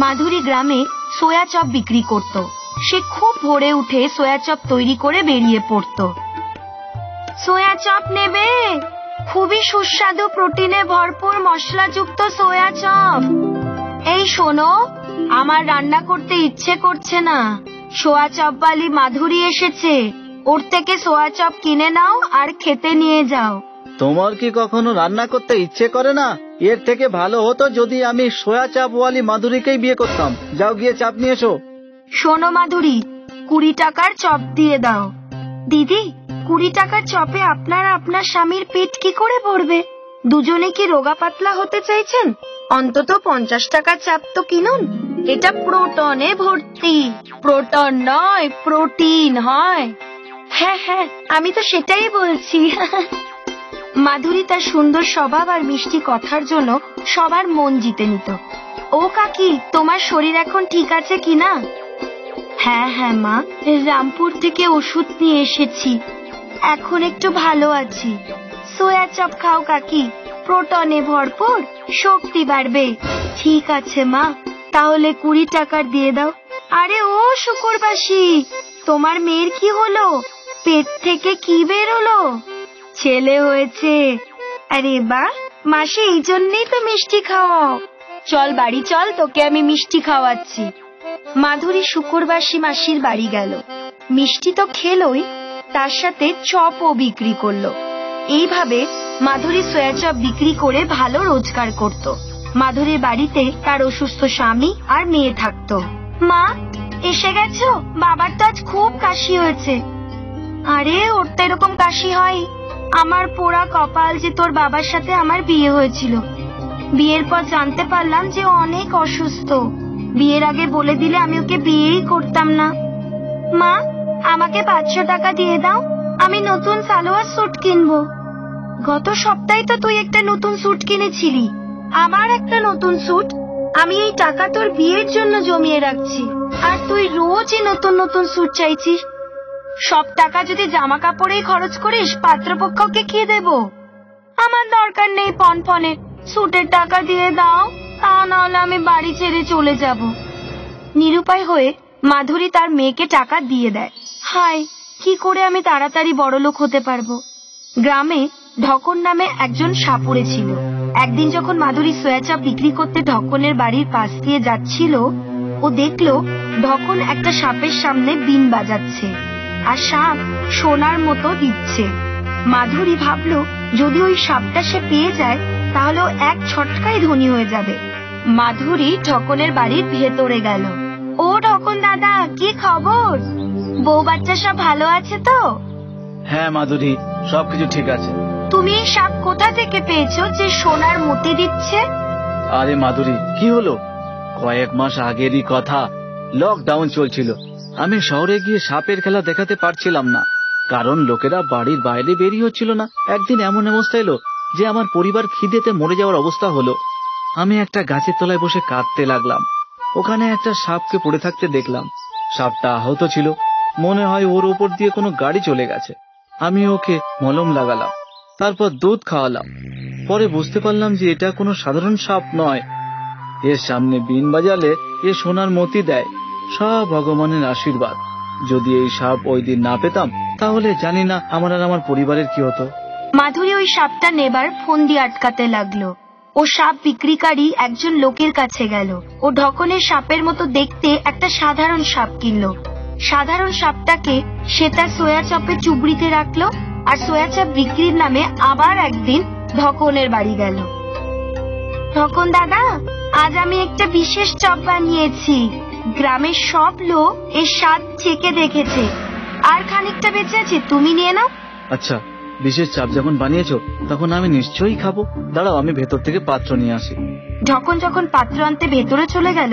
মাধুরী গ্রামে সোয়া চপ বিক্রি করত। সে খুব ভোরে উঠে সোয়া চপ তৈরি করে বেরিয়ে পড়ত। সোয়া চপ নেবে? খুবই সুস্বাদু, প্রোটিনে ভরপুর, মশলাযুক্ত সোয়া চপ। এই শোনো, আমার রান্না করতে ইচ্ছে করছে না, সোয়া চপওয়ালি মাধুরী এসেছে, ওর থেকে সোয়া চপ কিনে নাও আর খেতে নিয়ে যাও। তোমার কি কখনো রান্না করতে ইচ্ছে করে না? এর থেকে ভালো হতো যদি আমি সোয়া চাপওয়ালি মাধুরীকেই বিয়ে করতাম। যাও গিয়ে চাপ নিয়ে এসো। শোনো মাধুরী, 20 টাকার চপ দিয়ে দাও। দিদি, 20 টাকার চপে আপনার স্বামীর পেট কি করে ভরবে? দুজনে কি রোগা পাতলা হতে চাইছেন? অন্তত 50 টাকার চাপ তো কিনুন। এটা প্রোটনে ভর্তি। প্রোটন নয়, প্রোটিন হয়। হ্যাঁ হ্যাঁ, আমি তো সেটাই বলছি। মাধুরী তার সুন্দর স্বভাব আর মিষ্টি কথার জন্য সবার মন জিতে নিত। ও কাকি, তোমার শরীর এখন ঠিক আছে কিনা? হ্যাঁ হ্যাঁ মা, রামপুর থেকে ওষুধ নিয়ে এসেছি, এখন একটু ভালো আছি। সোয়া চপ খাও কাকি, প্রোটনে ভরপুর, শক্তি বাড়বে। ঠিক আছে মা, তাহলে 20 টাকার দিয়ে দাও। আরে ও শুকুরবাসী, তোমার মেয়ের কি হলো? পেট থেকে কি বেরোলো? ছেলে হয়েছে। আরে বাহ, মাসি এই জন্যই তো মিষ্টি খাওয়াও। চল বাড়ি চল, তোকে আমি মিষ্টি খাওয়াচ্ছি। মাধুরী শুকুরবাসী মাসির বাড়ি গেল। মিষ্টি তো খেলোই, তার সাথে চপও বিক্রি করলো। এইভাবে মাধুরী সোয়া চপ বিক্রি করে ভালো রোজগার করত। মাধুরীর বাড়িতে তার অসুস্থ স্বামী আর মেয়ে থাকতো। মা, এসে গেছো? বাবার তো আজ খুব কাশি হয়েছে। আরে ওর তো এরকম কাশি হয়। আমার পোড়া কপাল যে তোর বাবার সাথে আমার বিয়ে হয়েছিল। বিয়ের পর জানতে পারলাম যে ও অনেক অসুস্থ। বিয়ের আগে বলে দিলে আমি ওকে বিয়েই করতাম না। মা, আমাকে 500 টাকা দিয়ে দাও, আমি নতুন সালোয়ার স্যুট কিনবো। গত সপ্তাহে তো তুই একটা নতুন স্যুট কিনেছিলি, আমার একটা নতুন স্যুট। আমি এই টাকা তোর বিয়ের জন্য জমিয়ে রাখছি, আর তুই রোজই নতুন নতুন স্যুট চাইছিস। সব টাকা যদি জামা কাপড়েই খরচ করিস, পাত্রপক্ষকে কি দেব? আমার দরকার নেই পনপনে, স্যুটের টাকা দিয়ে দাও, তা নাহলে আমি বাড়ি ছেড়ে চলে যাব। নিরুপায় হয়ে মাধুরী তার মেয়েকে টাকা দিয়ে দেয়। হায়, কি করে আমি তাড়াতাড়ি বড়লোক হতে পারবো? গ্রামে ঢকন নামে একজন সাপুড়ে ছিল। একদিন যখন মাধুরী সোয়া চপ বিক্রি করতে ঢকনের বাড়ির পাশ দিয়ে যাচ্ছিল, ও দেখলো ঢকন একটা সাপের সামনে বিন বাজাচ্ছে, আর সাপ সোনার মতো দিচ্ছে। মাধুরী ভাবলো যদি ওই সাপটা সে পেয়ে যায় তাহলে ও এক ছটকায় ধনী হয়ে যাবে। মাধুরী ঢকনের বাড়ির ভেতরে গেল। ও ঢকন দাদা, কি খবর? বউ বাচ্চা সব ভালো আছে তো? হ্যাঁ মাধুরী, সবকিছু ঠিক আছে। তুমি এই সাপ কোথা থেকে পেয়েছো যে সোনার মতি দিচ্ছে? আরে মাধুরী, কি হলো? কয়েক মাস আগেরই কথা, লকডাউন চলছিল। আমি শহরে গিয়ে সাপের খেলা দেখাতে পারছিলাম না, কারণ লোকেরা বাড়ির বাইরে বেরিয়ে হচ্ছিল না। একদিন এমন অবস্থা এলো যে আমার পরিবার খিদেতে মরে যাওয়ার অবস্থা হলো। আমি একটা গাছের তলায় বসে কাঁদতে লাগলাম। ওখানে একটা সাপকে পড়ে থাকতে দেখলাম। সাপটা আহত ছিল, মনে হয় ওর উপর দিয়ে কোনো গাড়ি চলে গেছে। আমি ওকে মলম লাগালাম, তারপর দুধ খাওয়ালাম। পরে বুঝতে পারলাম যে এটা কোনো সাধারণ সাপ নয়, এর সামনে বিন বাজালে এ সোনার মতি দেয়। সব ভগবানের আশীর্বাদ। যদি এই সাপ ওই দিন না পেতাম তাহলে জানি না আমার আর আমার পরিবারের কি হতো। মাধুরী ওই সাপটা নেবার ফোন দিয়ে আটকাতে লাগলো। ও সাপ বিক্রিকারী একজন লোকের কাছে গেল। ও ঢকনের সাপের মতো দেখতে একটা সাধারণ সাপ কিনলো। সাধারণ সাপটাকে সে তার সোয়া চপের চুবড়িতে রাখলো, আর সোয়া চপ বিক্রির নামে আবার একদিন ঢকনের বাড়ি গেল। ঢকন দাদা, আজ আমি একটা বিশেষ চপ বানিয়েছি। গ্রামের সব লোক এর স্বাদ চেখে দেখেছে, আর খানিকটা বেঁচে আছে, তুমি নিয়ে নাও। আচ্ছা, বিশেষ চাপ যখন বানিয়েছো তখন আমি নিশ্চয়ই খাবো। দাঁড়াও, আমি ভেতর থেকে পাত্র নিয়ে আসি। ঢকন যখন পাত্র আনতে ভেতরে চলে গেল,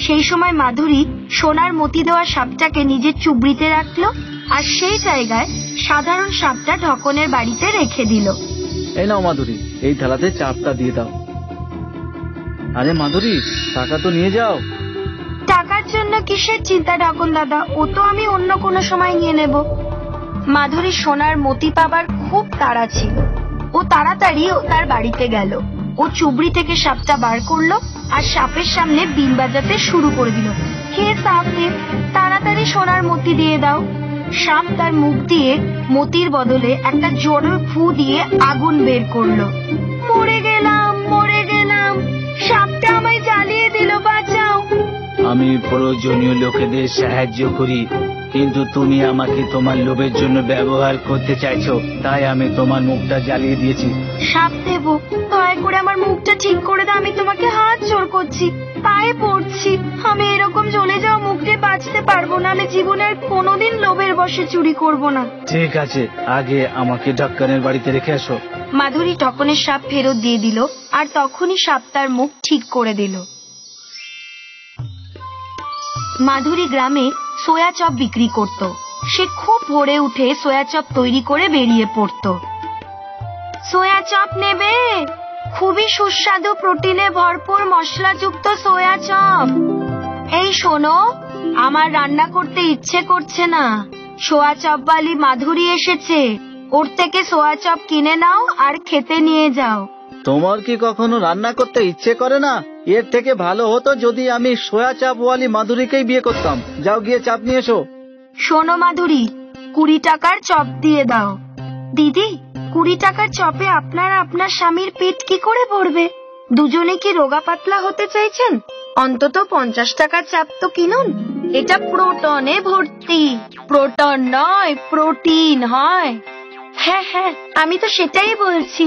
সেই সময় মাধুরী সোনার মতি দেওয়া সাপটাকে নিজের চুবড়িতে রাখলো, আর সেই জায়গায় সাধারণ সাপটা ঢকনের বাড়িতে রেখে দিল। এই নাও মাধুরী, এই থালাতে চাপটা দিয়ে দাও। আরে মাধুরী, টাকা তো নিয়ে যাও। টাকার জন্য কিসের চিন্তা ঢকন দাদা, ও তো আমি অন্য কোনো সময় নিয়ে নেব। মাধুরী সোনার মতি পাবার খুব তাড়া ছিল। ও তাড়াতাড়ি তার বাড়িতে গেল। ও চুবড়ি থেকে সাপটা বার করলো আর সাপের সামনে বিন বাজাতে শুরু করে দিল। হে সাপদেব, তাড়াতাড়ি সোনার মতি দিয়ে দাও। সাপ তার মুখ দিয়ে মতির বদলে একটা জোরে ফু দিয়ে আগুন বের করলো। মরে গেলাম, মরে গেলাম, সাপটা আমায় জ্বালিয়ে দিল, বাঁচাও। আমি প্রয়োজনীয় লোকেদের সাহায্য করি, কিন্তু তুমি আমাকে তোমার লোভের জন্য ব্যবহার করতে চাইছো, তাই আমি তোমার মুখটা জ্বালিয়ে দিয়েছি। সাপ দেব, দয়া করে আমার মুখটা ঠিক করে দাও, আমি তোমাকে হাত জোড় করছি, পায়ে পড়ছি। আমি এরকম জ্বলে যাওয়া মুখ দিয়ে বাঁচতে পারবো না। আমি জীবনে আর কোনোদিন লোভের বশে চুরি করব না। ঠিক আছে, আগে আমাকে ঢক্কনের বাড়িতে রেখে আসো। মাধুরী ঢক্কনের সাপ ফেরত দিয়ে দিল, আর তখনই সাপ তার মুখ ঠিক করে দিল। মাধুরী গ্রামে সোয়া চপ বিক্রি করত। সে খুব ভোরে উঠে সোয়া চপ তৈরি করে বেরিয়ে পড়ত। সোয়া চপ নেবে? খুবই সুস্বাদু, প্রোটিনে ভরপুর, মশলাযুক্ত সোয়া চপ। এই শোনো, আমার রান্না করতে ইচ্ছে করছে না, সোয়া চপওয়ালি মাধুরী এসেছে, ওর থেকে সোয়া চপ কিনে নাও আর খেতে নিয়ে যাও। তোমার কি কখনো রান্না করতে ইচ্ছে করে না? এর থেকে ভালো হতো যদি আমি সোয়া চাপওয়ালি মাধুরীকেই বিয়ে করতাম। যাও গিয়ে চাপ নিয়ে এসো। শোনো মাধুরী, 20 টাকার চপ দিয়ে দাও। দিদি, 20 টাকার চপে আপনার আপনার স্বামীর পেট কি করে ভরবে? দুজনে কি রোগা পাতলা হতে চাইছেন? অন্তত 50 টাকার চাপ তো কিনুন। এটা প্রোটনে ভর্তি, প্রোটন নয়, প্রোটিন হয়। হ্যাঁ হ্যাঁ, আমি তো সেটাই বলছি।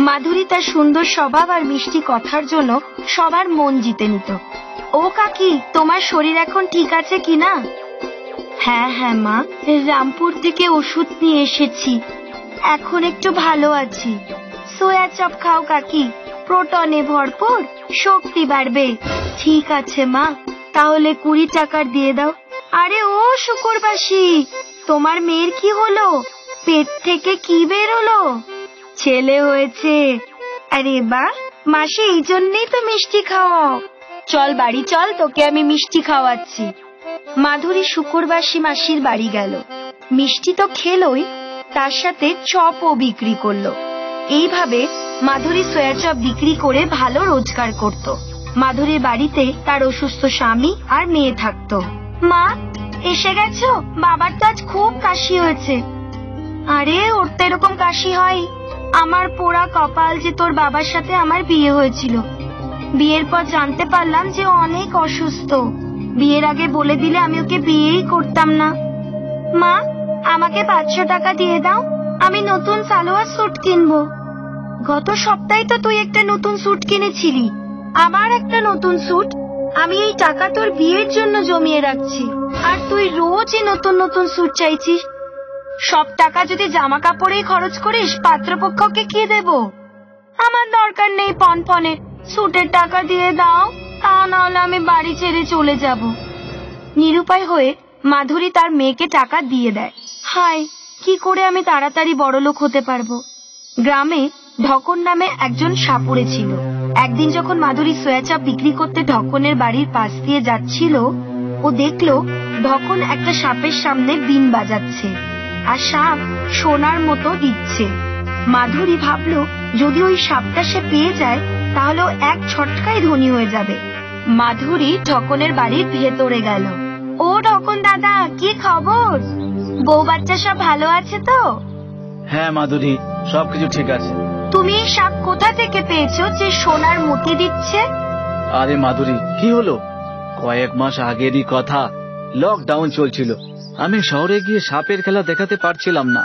মাধুরী তার সুন্দর স্বভাব আর মিষ্টি কথার জন্য সবার মন জিতে নিত। ও কাকি, তোমার শরীর এখন ঠিক আছে কিনা? হ্যাঁ হ্যাঁ মা, রামপুর থেকে ওষুধ নিয়ে এসেছি, এখন একটু ভালো আছি। সোয়া চপ খাও কাকি, প্রোটনে ভরপুর, শক্তি বাড়বে। ঠিক আছে মা, তাহলে 20 টাকার দিয়ে দাও। আরে ও শুকুরবাসী, তোমার মেয়ের কি হলো? পেট থেকে কি বেরোলো? ছেলে হয়েছে। আরে বাহ, মাসি এই জন্যই তো মিষ্টি খাওয়াও। চল বাড়ি চল, তোকে আমি মিষ্টি খাওয়াচ্ছি। মাধুরী শুকুরবাসী মাসির বাড়ি গেল। মিষ্টি তো খেলোই, তার সাথে চপও বিক্রি করলো। এইভাবে মাধুরী সোয়া চপ বিক্রি করে ভালো রোজগার করত। মাধুরীর বাড়িতে তার অসুস্থ স্বামী আর মেয়ে থাকতো। মা, এসে গেছো? বাবার তো আজ খুব কাশি হয়েছে। আরে, ওর তো এরকম কাশি হয়? আমার পোড়া কপাল যে তোর বাবার সাথে আমার বিয়ে হয়েছিল। বিয়ের পর জানতে পারলাম যে অনেক অসুস্থ। বিয়ের আগে বলে দিলে আমি ওকে বিয়েই করতাম না। মা, আমাকে 500 টাকা দিয়ে দাও, আমি নতুন সালোয়ার স্যুট কিনবো। গত সপ্তাহে তো তুই একটা নতুন স্যুট কিনেছিলি, আবার একটা নতুন স্যুট। আমি এই টাকা তোর বিয়ের জন্য জমিয়ে রাখছি, আর তুই রোজই নতুন নতুন স্যুট চাইছিস। সব টাকা যদি জামা কাপড়েই খরচ করিস, পাত্রপক্ষকে কি দেব? আমার দরকার নেই পনপনে, স্যুটের টাকা দিয়ে দাও, তা নাহলে আমি বাড়ি ছেড়ে চলে যাব। নিরুপায় হয়ে মাধুরী তার মেয়েকে টাকা দিয়ে দেয়। হায়, কি করে আমি তাড়াতাড়ি বড়লোক হতে পারবো? গ্রামে ঢকন নামে একজন সাপুড়ে ছিল। একদিন যখন মাধুরী সোয়া চপ বিক্রি করতে ঢকনের বাড়ির পাশ দিয়ে যাচ্ছিল, ও দেখলো ঢকন একটা সাপের সামনে বিন বাজাচ্ছে, আর সাপ সোনার মতো দিচ্ছে। মাধুরী ভাবলো যদি ওই সাপটা সে পেয়ে যায় তাহলে ও এক ছটকায় ধনী হয়ে যাবে। মাধুরী ঢকনের বাড়ির ভেতরে গেল। ও ঢকন দাদা, কি খবর? বউ বাচ্চা সব ভালো আছে তো? হ্যাঁ মাধুরী, সবকিছু ঠিক আছে। তুমি এই সাপ কোথা থেকে পেয়েছো যে সোনার মতি দিচ্ছে? আরে মাধুরী, কি হলো? কয়েক মাস আগেরই কথা, লকডাউন চলছিল। আমি শহরে গিয়ে সাপের খেলা দেখাতে পারছিলাম না,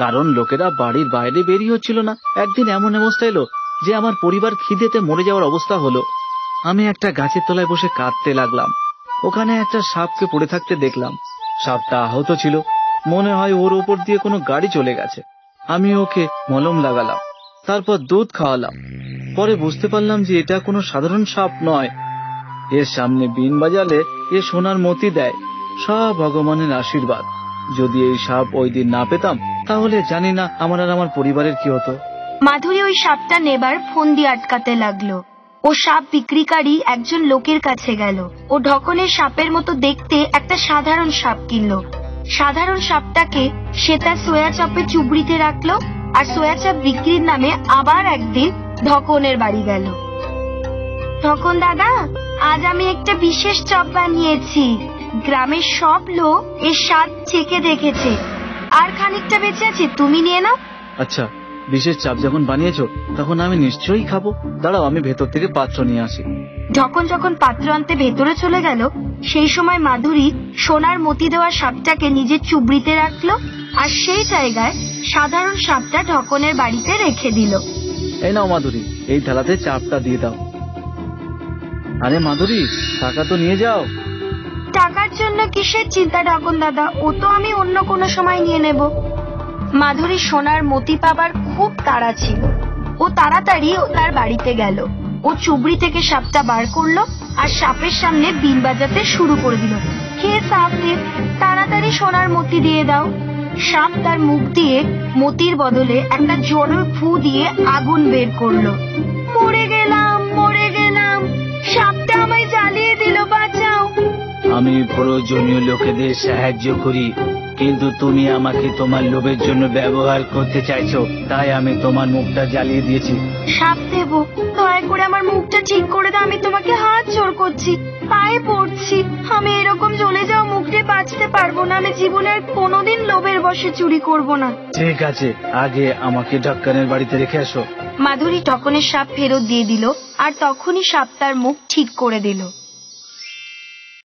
কারণ লোকেরা বাড়ির বাইরে বেরিয়ে হচ্ছিল না। একদিন এমন অবস্থা এলো যে আমার পরিবার খিদেতে মরে যাওয়ার অবস্থা হলো। আমি একটা গাছের তলায় বসে কাঁদতে লাগলাম। ওখানে একটা সাপকে পড়ে থাকতে দেখলাম। সাপটা আহত ছিল, মনে হয় ওর ওপর দিয়ে কোনো গাড়ি চলে গেছে। আমি ওকে মলম লাগালাম, তারপর দুধ খাওয়ালাম। পরে বুঝতে পারলাম যে এটা কোনো সাধারণ সাপ নয়, এর সামনে বিন বাজালে এ সোনার মতি দেয়। সব ভগবানের আশীর্বাদ। যদি এই সাপ ওই দিন না পেতাম তাহলে জানি না আমার আর আমার পরিবারের কি হতো। মাধুরী ওই সাপটা নেবার ফোন দিয়ে আটকাতে লাগলো। ও সাপ বিক্রিকারী একজন লোকের কাছে গেল। ও ঢকনের সাপের মতো দেখতে একটা সাধারণ সাপ কিনলো। সাধারণ সাপটাকে সে তার সোয়া চপে চুবড়িতে রাখলো, আর সোয়া চপ বিক্রির নামে আবার একদিন ঢকনের বাড়ি গেল। তখন দাদা, আজ আমি একটা বিশেষ চপ বানিয়েছি। গ্রামের সব লোক এর স্বাদ চেখে দেখেছে। আর খানিকটা বেঁচে আছে, তুমি নিয়ে নাও। আচ্ছা, বিশেষ চাপ যখন বানিয়েছো তখন আমি নিশ্চয়ই খাবো। দাঁড়াও, আমি ভেতর থেকে পাত্র নিয়ে আসি। যখন পাত্র আনতে ভেতরে চলে গেল, সেই সময় মাধুরী সোনার মতি দেওয়া সাপটাকে নিজের চুবড়িতে রাখলো, আর সেই জায়গায় সাধারণ সাপটা ঢকনের বাড়িতে রেখে দিল। এই নাও মাধুরী, এই থালাতে চাপটা দিয়ে দাও। আরে মাধুরী, টাকা তো নিয়ে যাও। টাকার জন্য কিসের চিন্তা ঢকন দাদা, ও তো আমি অন্য কোনো সময় নিয়ে নেব। মাধুরী সোনার মতি পাবার খুব তাড়া ছিল। ও তাড়াতাড়ি তার বাড়িতে গেল। ও চুবড়ি থেকে সাপটা বার করলো আর সাপের সামনে বিন বাজাতে শুরু করে দিল। হে সাপ দেব, তাড়াতাড়ি সোনার মতি দিয়ে দাও। সাপ তার মুখ দিয়ে মতির বদলে একটা জোরে ফু দিয়ে আগুন বের করলো। মরে গেলাম, মরে গেলাম, সাপটা আমায় জ্বালিয়ে দিল, বাঁচাও। আমি প্রয়োজনীয় লোকেদের সাহায্য করি, কিন্তু তুমি আমাকে তোমার লোভের জন্য ব্যবহার করতে চাইছো, তাই আমি তোমার মুখটা জ্বালিয়ে দিয়েছি। সাপ দেব, দয়া করে আমার মুখটা ঠিক করে দাও। আমি তোমাকে হাত জোড় করছি, পায়ে পড়ছি। আমি এরকম জ্বলে যাও মুখ দিয়ে বাঁচতে পারবো না। আমি জীবনে আর কোনোদিন লোভের বশে চুরি করব না। ঠিক আছে, আগে আমাকে ঢক্কানের বাড়িতে রেখে আসো। মাধুরী ঢকনের সাপ ফেরত দিয়ে দিল, আর তখনই সাপ তার মুখ ঠিক করে দিল।